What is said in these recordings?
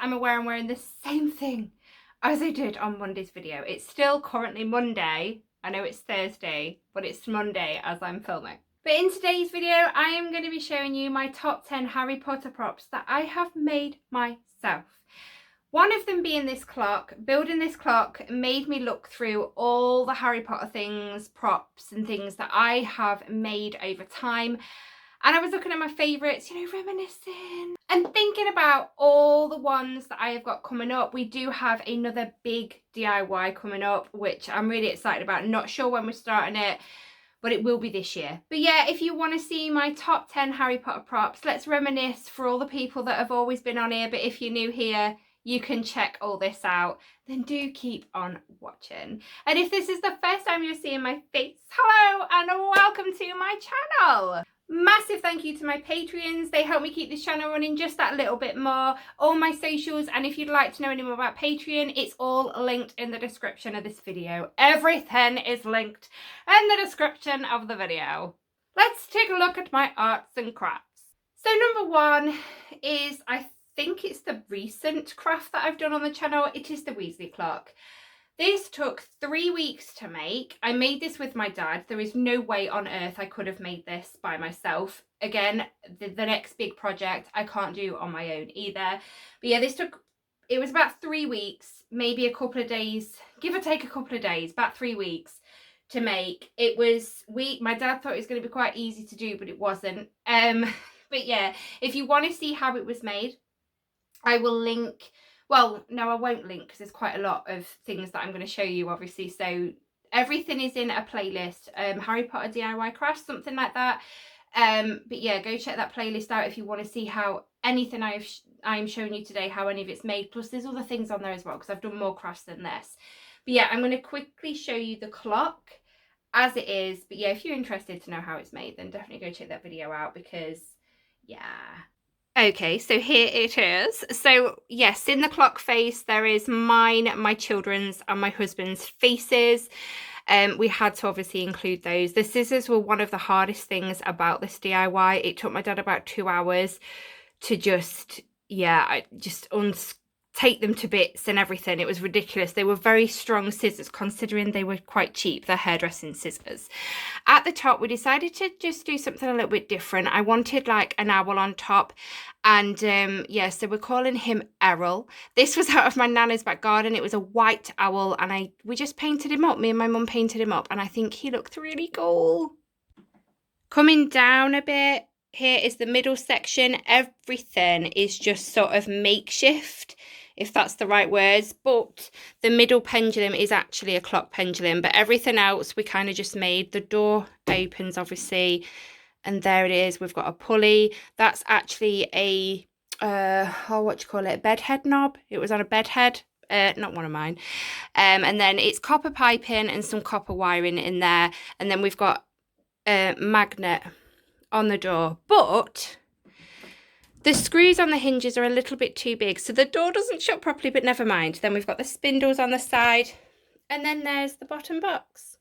I'm aware I'm wearing the same thing as I did on Monday's video. It's still currently Monday. I know it's Thursday, but it's Monday as I'm filming. But in today's video, I am going to be showing you my top 10 Harry Potter props that I have made myself. One of them being this clock. Building this clock made me look through all the Harry Potter things, props and things that I have made over time. And I was looking at my favourites, you know, reminiscing and thinking about all the ones that I have got coming up. We do have another big DIY coming up, which I'm really excited about. Not sure when we're starting it, but it will be this year. But yeah, if you want to see my top 10 Harry Potter props, let's reminisce for all the people that have always been on here. But if you're new here, you can check all this out, then do keep on watching. And if this is the first time you're seeing my face, hello and welcome to my channel. Massive thank you to my Patreons. They help me keep this channel running just that little bit more. All my socials, and if you'd like to know any more about Patreon, it's all linked in the description of this video. Everything is linked in the description of the video. Let's take a look at my arts and crafts. So number one is, I think it's the recent craft that I've done on the channel. It is the Weasley clock. This took 3 weeks to make. I made this with my dad. There is no way on earth I could have made this by myself. Again, the next big project I can't do on my own either. But yeah, it was about 3 weeks, maybe a couple of days, give or take a couple of days, about 3 weeks to make. My dad thought it was going to be quite easy to do, but it wasn't. But yeah, if you want to see how it was made, I will link, well, no, I won't link because there's quite a lot of things that I'm going to show you, obviously. So everything is in a playlist, Harry Potter DIY crafts, something like that. But yeah, go check that playlist out if you want to see how anything I'm showing you today, how any of it's made. Plus there's other things on there as well because I've done more crafts than this. But yeah, I'm going to quickly show you the clock as it is. But yeah, if you're interested to know how it's made, then definitely go check that video out because yeah. Okay, so here it is. So yes, in the clock face, there is mine, my children's and my husband's faces. We had to obviously include those. The scissors were one of the hardest things about this DIY. It took my dad about 2 hours to just take them to bits and everything. It was ridiculous. They were very strong scissors considering they were quite cheap. They're hairdressing scissors. At the top, we decided to just do something a little bit different. I wanted like an owl on top. And yeah, so we're calling him Errol. This was out of my nana's back garden. It was a white owl and we just painted him up. Me and my mum painted him up and I think he looked really cool. Coming down a bit, here is the middle section. Everything is just sort of makeshift, if that's the right words, but the middle pendulum is actually a clock pendulum, but everything else we kind of just made. The door opens obviously, and there it is. We've got a pulley. That's actually a bed head knob. It was on a bed head, not one of mine. And then it's copper piping and some copper wiring in there, and then we've got a magnet on the door, but the screws on the hinges are a little bit too big, so the door doesn't shut properly, but never mind. Then we've got the spindles on the side, and then there's the bottom box.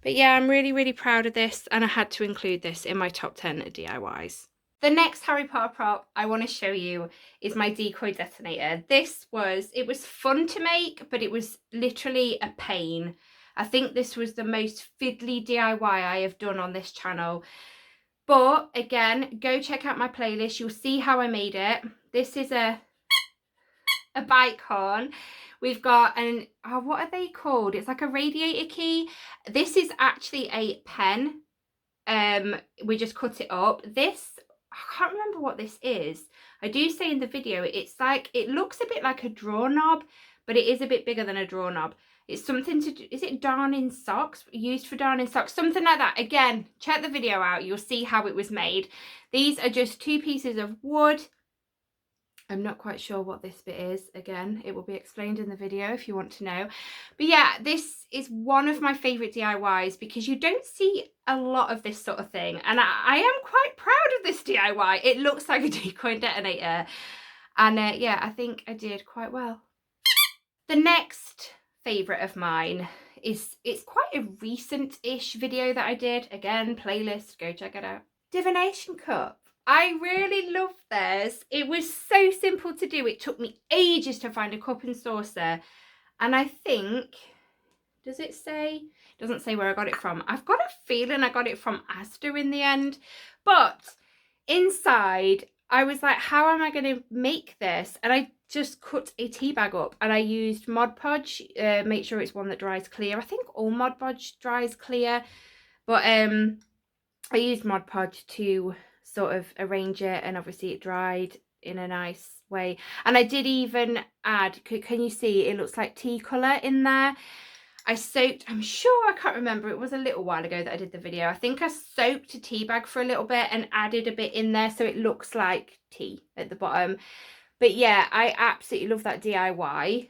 But yeah, I'm really, really proud of this, and I had to include this in my top 10 DIYs. The next Harry Potter prop I want to show you is my decoy detonator. It was fun to make, but it was literally a pain. I think this was the most fiddly DIY I have done on this channel. But again, go check out my playlist. You'll see how I made it. This is a bike horn. We've got what are they called? It's like a radiator key. This is actually a pen. We just cut it up. This, I can't remember what this is. I do say in the video, it looks a bit like a drawer knob, but it is a bit bigger than a drawer knob. It's something to do, is it darning socks? Used for darning socks, something like that. Again, check the video out. You'll see how it was made. These are just 2 pieces of wood. I'm not quite sure what this bit is. Again, it will be explained in the video if you want to know. But yeah, this is one of my favourite DIYs because you don't see a lot of this sort of thing. And I am quite proud of this DIY. It looks like a decoy detonator. And yeah, I think I did quite well. The next favourite of mine it's quite a recent-ish video that I did. Again, playlist, go check it out. Divination Cup. I really love this. It was so simple to do. It took me ages to find a cup and saucer. And I think, does it say? It doesn't say where I got it from. I've got a feeling I got it from Asda in the end. But inside, I was like, how am I going to make this? And I just cut a tea bag up and I used Mod Podge. Make sure it's one that dries clear. I think all Mod Podge dries clear. But I used Mod Podge to sort of arrange it, and obviously it dried in a nice way. And I did even add, can you see, it looks like tea colour in there. I soaked, I'm sure, I can't remember, it was a little while ago that I did the video. I think I soaked a tea bag for a little bit and added a bit in there so it looks like tea at the bottom. But yeah, I absolutely love that DIY.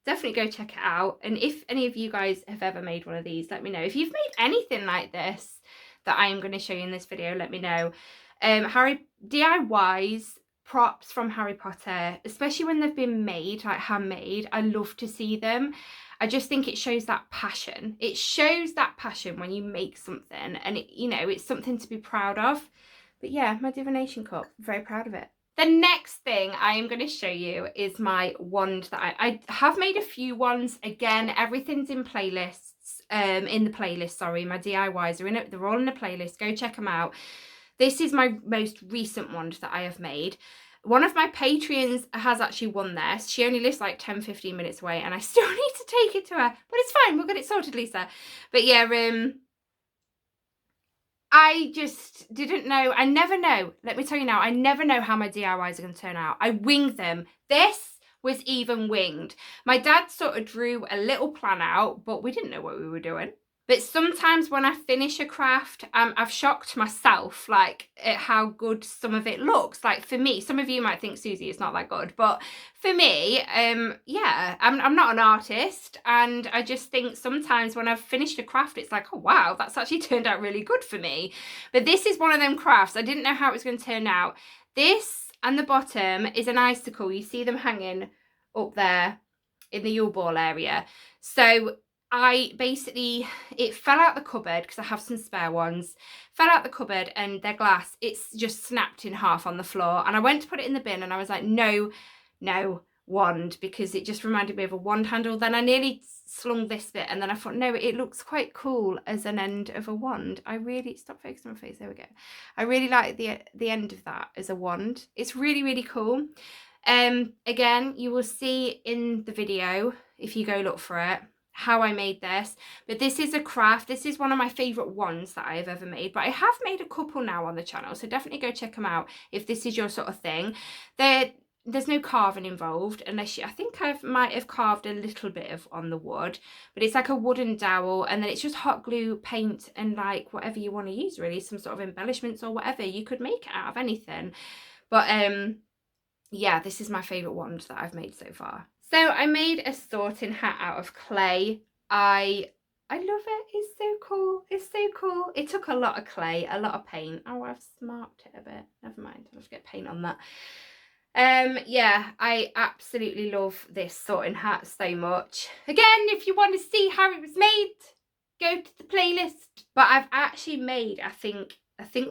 Definitely go check it out. And if any of you guys have ever made one of these, let me know. If you've made anything like this that I am going to show you in this video, let me know. DIYs, props from Harry Potter, especially when they've been made, like handmade, I love to see them. I just think it shows that passion. It shows that passion when you make something, and it, you know, it's something to be proud of. But yeah, my Divination Cup, I'm very proud of it. The next thing I am going to show you is my wand that I have made a few wands. Again, everything's in playlists, in the playlist, sorry. My DIYs are in it. They're all in the playlist. Go check them out. This is my most recent wand that I have made. One of my Patreons has actually won this. She only lives like 10-15 minutes away and I still need to take it to her. But it's fine. We'll get it sorted, Lisa. But yeah, I just didn't know. I never know. Let me tell you now, I never know how my DIYs are going to turn out. I wing them. This was even winged. My dad sort of drew a little plan out, but we didn't know what we were doing. But sometimes when I finish a craft, I've shocked myself, like, at how good some of it looks. Like, for me, some of you might think, Susie, it's not that good. But for me, yeah, I'm not an artist. And I just think sometimes when I've finished a craft, it's like, oh, wow, that's actually turned out really good for me. But this is one of them crafts. I didn't know how it was going to turn out. This and the bottom is an icicle. You see them hanging up there in the Yule Ball area. So I basically, it fell out the cupboard because I have some spare ones, fell out the cupboard and they're glass. It's just snapped in half on the floor. And I went to put it in the bin and I was like, no, wand, because it just reminded me of a wand handle. Then I nearly slung this bit and then I thought, no, it looks quite cool as an end of a wand. I really, stop focusing on my face, there we go. I really like the end of that as a wand. It's really, really cool. Again, you will see in the video, if you go look for it, how I made this. But this is a craft. This is one of my favourite wands that I have ever made. But I have made a couple now on the channel, so definitely go check them out if this is your sort of thing. There's no carving involved, unless I think I might have carved a little bit of on the wood, but it's like a wooden dowel, and then it's just hot glue, paint, and like whatever you want to use, really, some sort of embellishments or whatever. You could make it out of anything. But yeah, this is my favourite wand that I've made so far. So I made a sorting hat out of clay. I love it. It's so cool. It's so cool. It took a lot of clay, a lot of paint. Oh, I've smarked it a bit. Never mind. I'll have to get paint on that. Yeah, I absolutely love this sorting hat so much. Again, if you want to see how it was made, go to the playlist. But I've actually made, I think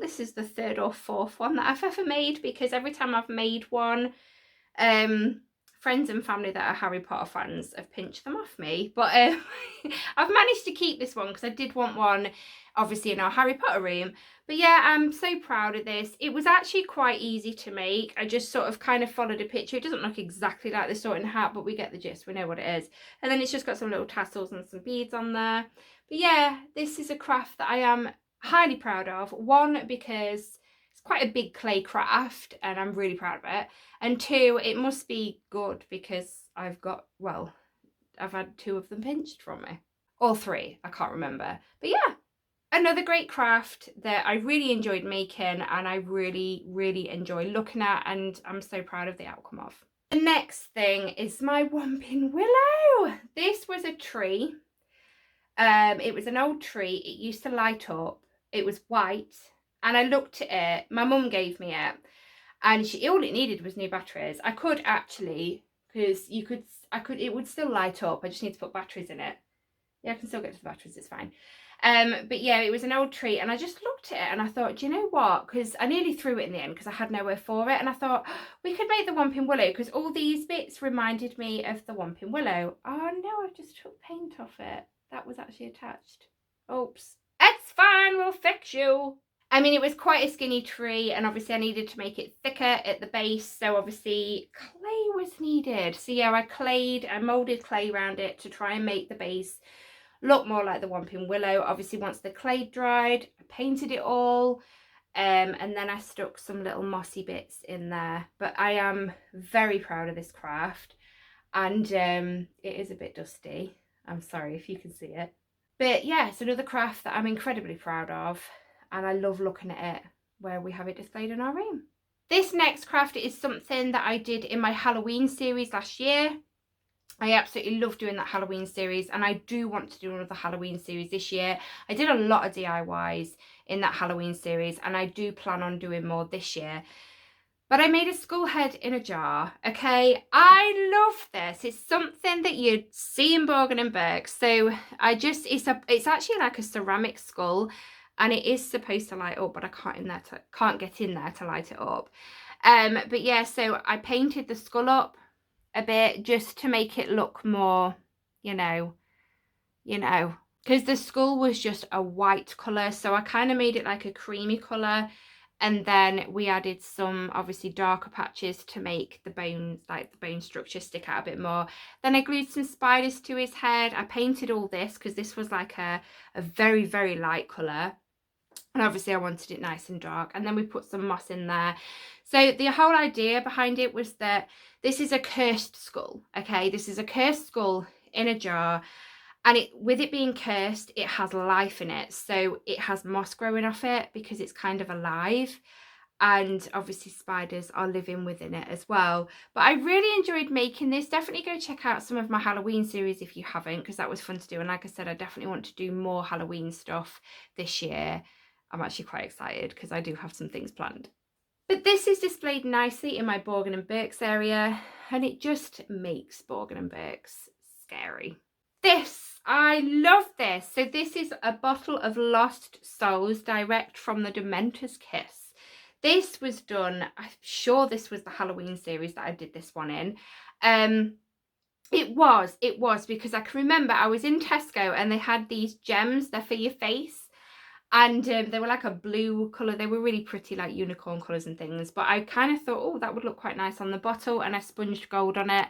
this is the 3rd or 4th one that I've ever made, because every time I've made one, friends and family that are Harry Potter fans have pinched them off me. But I've managed to keep this one because I did want one, obviously, in our Harry Potter room. But yeah, I'm so proud of this. It was actually quite easy to make. I just sort of kind of followed a picture. It doesn't look exactly like the sorting hat, but we get the gist. We know what it is. And then it's just got some little tassels and some beads on there. But yeah, this is a craft that I am highly proud of. One, because it's quite a big clay craft and I'm really proud of it. And 2, it must be good because I've had 2 of them pinched from me. Or 3, I can't remember. But yeah, another great craft that I really enjoyed making and I really, really enjoy looking at, and I'm so proud of the outcome of. The next thing is my one Pin Willow. This was a tree. It was an old tree. It used to light up. It was white. And I looked at it. My mum gave me it. And all it needed was new batteries. I could actually, because it would still light up. I just need to put batteries in it. Yeah, I can still get to the batteries, it's fine. But yeah, it was an old tree, and I just looked at it and I thought, do you know what? Because I nearly threw it in the end because I had nowhere for it, and I thought we could make the one Pin Willow because all these bits reminded me of the one Pin Willow. Oh no, I just took paint off it. That was actually attached. Oops. It's fine, we'll fix you. I mean, it was quite a skinny tree, and obviously I needed to make it thicker at the base, so obviously clay was needed. So yeah, I moulded clay around it to try and make the base look more like the one Pin Willow. Obviously, once the clay dried, I painted it all, and then I stuck some little mossy bits in there. But I am very proud of this craft, and it is a bit dusty. I'm sorry if you can see it. But yeah, it's another craft that I'm incredibly proud of, and I love looking at it where we have it displayed in our room. This next craft is something that I did in my Halloween series last year. I absolutely love doing that Halloween series, and I do want to do another Halloween series this year. I did a lot of DIYs in that Halloween series, and I do plan on doing more this year. But I made a skull head in a jar, okay? I love this. It's something that you'd see in Borgin & Burke. So it's actually like a ceramic skull, and it is supposed to light up, but I can't get in there to light it up. But yeah, so I painted the skull up a bit just to make it look more, you know, because the skull was just a white colour, so I kind of made it like a creamy colour, and then we added some obviously darker patches to make the bones, like the bone structure, stick out a bit more. Then I glued some spiders to his head. I painted all this because this was like a very, very light colour, and obviously I wanted it nice and dark, and then we put some moss in there. So the whole idea behind it was that this is a cursed skull, okay? This is a cursed skull in a jar, and with it being cursed, it has life in it. So it has moss growing off it because it's kind of alive, and obviously spiders are living within it as well. But I really enjoyed making this. Definitely go check out some of my Halloween series if you haven't, because that was fun to do. And like I said, I definitely want to do more Halloween stuff this year. I'm actually quite excited because I do have some things planned. But this is displayed nicely in my Borgin & Burke's area, and it just makes Borgin & Burke's scary. This, I love this. So this is a bottle of Lost Souls direct from the Dementor's Kiss. This was done, I'm sure this was the Halloween series that I did this one in. It was because I can remember I was in Tesco and they had these gems, they're for your face. And they were like a blue colour. They were really pretty, like unicorn colours and things. But I kind of thought, oh, that would look quite nice on the bottle. And I sponged gold on it.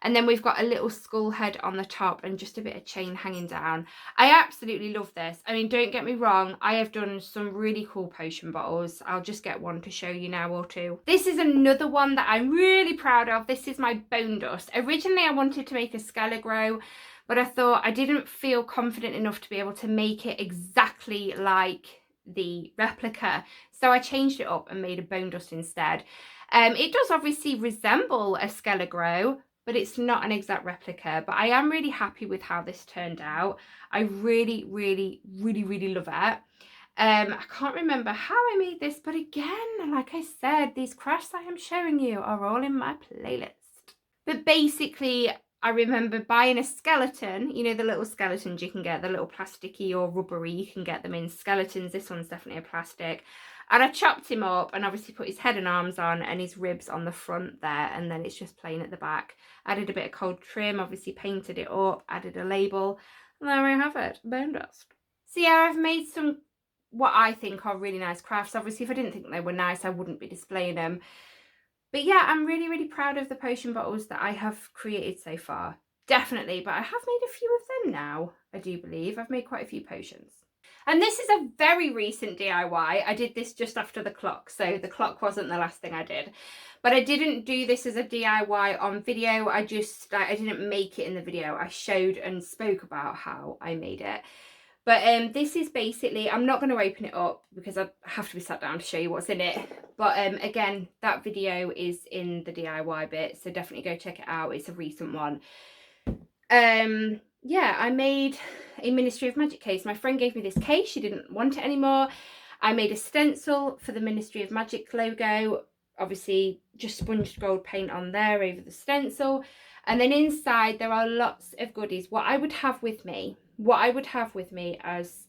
And then we've got a little skull head on the top and just a bit of chain hanging down. I absolutely love this. I mean, don't get me wrong. I have done some really cool potion bottles. I'll just get one to show you now or two. This is another one that I'm really proud of. This is my bone dust. Originally, I wanted to make a Skelegro, but I thought I didn't feel confident enough to be able to make it exactly like the replica. So I changed it up and made a bone dust instead. It does obviously resemble a Skelegro, but it's not an exact replica. But I am really happy with how this turned out. I really, really, really, really love it. I can't remember how I made this, but again, like I said, these crafts I am showing you are all in my playlist. But basically, I remember buying a skeleton, you know, the little skeletons you can get, the little plasticky or rubbery, you can get them in skeletons. This one's definitely a plastic. And I chopped him up and obviously put his head and arms on and his ribs on the front there, and then it's just plain at the back. Added a bit of cold trim, obviously painted it up, added a label, and there we have it, bone dust. So yeah, I've made some what I think are really nice crafts. Obviously, if I didn't think they were nice, I wouldn't be displaying them. But yeah, I'm really, really proud of the potion bottles that I have created so far. Definitely, but I have made a few of them now, I do believe. I've made quite a few potions. And this is a very recent DIY. I did this just after the clock, so the clock wasn't the last thing I did. But I didn't do this as a DIY on video. I didn't make it in the video. I showed and spoke about how I made it. But this is basically, I'm not going to open it up because I have to be sat down to show you what's in it. But again, that video is in the DIY bit, so definitely go check it out. It's a recent one. Yeah, I made a Ministry of Magic case. My friend gave me this case. She didn't want it anymore. I made a stencil for the Ministry of Magic logo. Obviously, just sponged gold paint on there over the stencil. And then inside, there are lots of goodies. What I would have with me as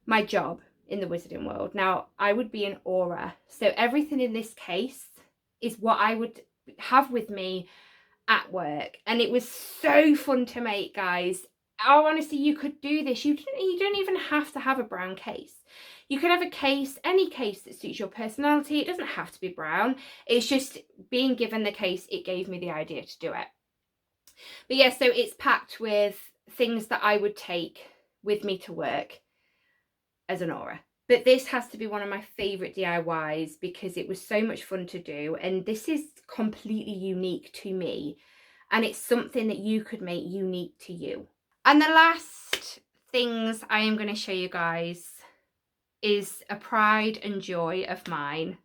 my job in the wizarding world. Now, I would be an aura. So everything in this case is what I would have with me at work. And it was so fun to make, guys. Oh, honestly, you could do this. You don't even have to have a brown case. You could have a case, any case that suits your personality. It doesn't have to be brown. It's just being given the case, it gave me the idea to do it. But yeah, so it's packed with things that I would take with me to work as an aura. But this has to be one of my favourite DIYs because it was so much fun to do. And this is completely unique to me. And it's something that you could make unique to you. And the last things I am going to show you guys is a pride and joy of mine.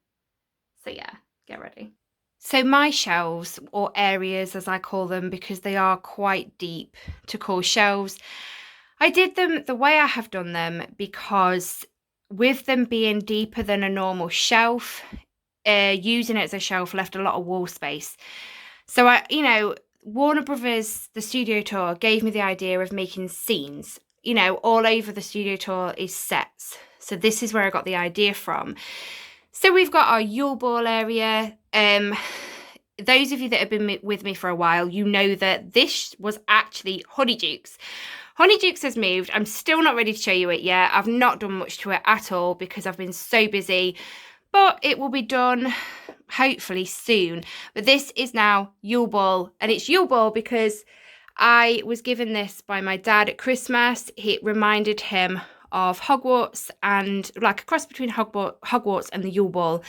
So yeah, get ready. So my shelves, or areas as I call them, because they are quite deep to call shelves, I did them the way I have done them because with them being deeper than a normal shelf, using it as a shelf left a lot of wall space. So Warner Brothers, the studio tour, gave me the idea of making scenes. All over the studio tour is sets. So this is where I got the idea from. So we've got our Yule Ball area. Those of you that have been with me for a while, you know that this was actually Honeydukes. Honeydukes has moved. I'm still not ready to show you it yet. I've not done much to it at all because I've been so busy. But it will be done hopefully soon. But this is now Yule Ball. And it's Yule Ball because I was given this by my dad at Christmas. It reminded him of Hogwarts and like a cross between Hogwarts and the Yule Ball.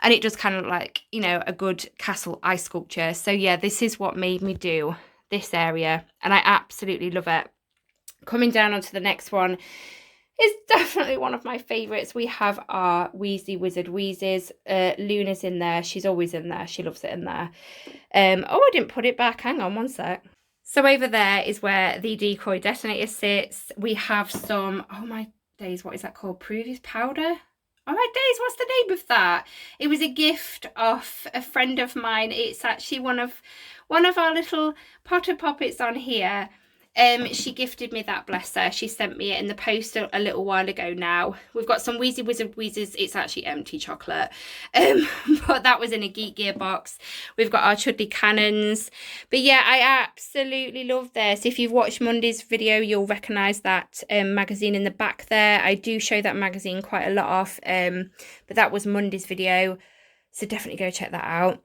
And it does kind of like, a good castle ice sculpture. So yeah, this is what made me do this area. And I absolutely love it. Coming down onto the next one is definitely one of my favourites. We have our Weasley Wizard Wheezes. Luna's in there. She's always in there. She loves it in there. Oh, I didn't put it back. Hang on one sec. So over there is where the decoy detonator sits. We have some, oh my days, what is that called? Previous powder? Oh my days, what's the name of that? It was a gift of a friend of mine. It's actually one of our little Potter Poppets on here. She gifted me that, bless her. She sent me it in the post a little while ago now. We've got some Weasley Wizard Wheezes. It's actually empty chocolate. But that was in a Geek Gear box. We've got our Chudley Cannons. But yeah, I absolutely love this. If you've watched Monday's video, you'll recognise that magazine in the back there. I do show that magazine quite a lot off. But that was Monday's video. So definitely go check that out.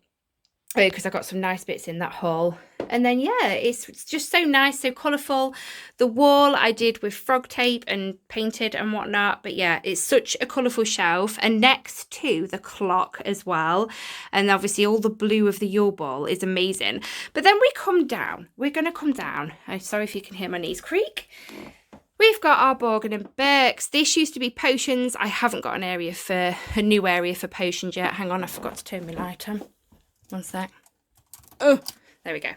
Because I got some nice bits in that haul. And then yeah, it's just so nice, so colourful. The wall I did with frog tape and painted and whatnot. But yeah, it's such a colourful shelf. And next to the clock as well. And obviously all the blue of the Yule Ball is amazing. But then we come down. We're going to come down. I'm sorry if you can hear my knees creak. We've got our Borgin and Burkes. This used to be potions. I haven't got a new area for potions yet. Hang on, I forgot to turn my light on. One sec. Oh, there we go.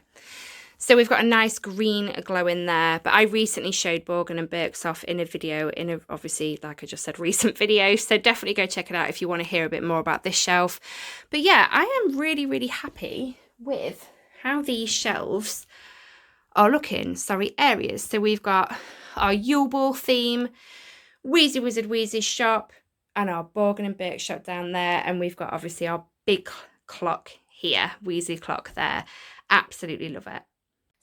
So we've got a nice green glow in there. But I recently showed Borgin and Burkes off in a video, obviously, like I just said, recent video. So definitely go check it out if you want to hear a bit more about this shelf. But yeah, I am really, really happy with how these shelves are looking. Sorry, areas. So we've got our Yule Ball theme, Weasley Wizard Wheezes shop, and our Borgin and Burkes shop down there. And we've got obviously our big clock here, Weasley clock there. Absolutely love it.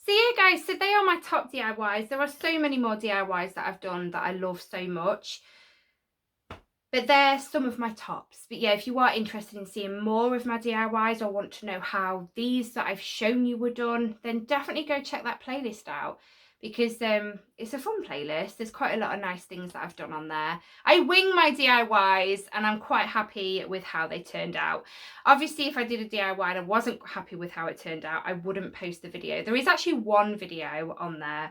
So yeah guys, so they are my top DIYs. There are so many more DIYs that I've done that I love so much, but they're some of my tops. But yeah, if you are interested in seeing more of my DIYs or want to know how these that I've shown you were done, then definitely go check that playlist out. Because it's a fun playlist. There's quite a lot of nice things that I've done on there. I wing my DIYs and I'm quite happy with how they turned out. Obviously, if I did a DIY and I wasn't happy with how it turned out, I wouldn't post the video. There is actually one video on there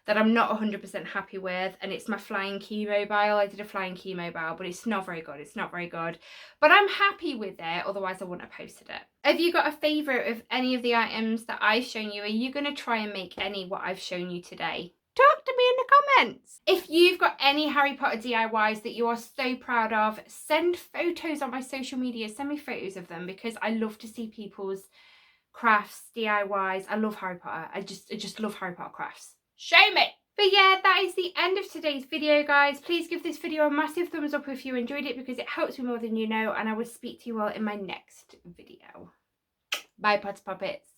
that I'm not 100% happy with, and it's my flying key mobile. I did a flying key mobile, but it's not very good. It's not very good. But I'm happy with it, otherwise I wouldn't have posted it. Have you got a favourite of any of the items that I've shown you? Are you going to try and make any what I've shown you today? Talk to me in the comments. If you've got any Harry Potter DIYs that you are so proud of, send photos on my social media. Send me photos of them because I love to see people's crafts, DIYs. I love Harry Potter. I just love Harry Potter crafts. Show me. But yeah, that is the end of today's video, guys. Please give this video a massive thumbs up if you enjoyed it, because it helps me more than you know, and I will speak to you all in my next video. Bye, Pots Poppets.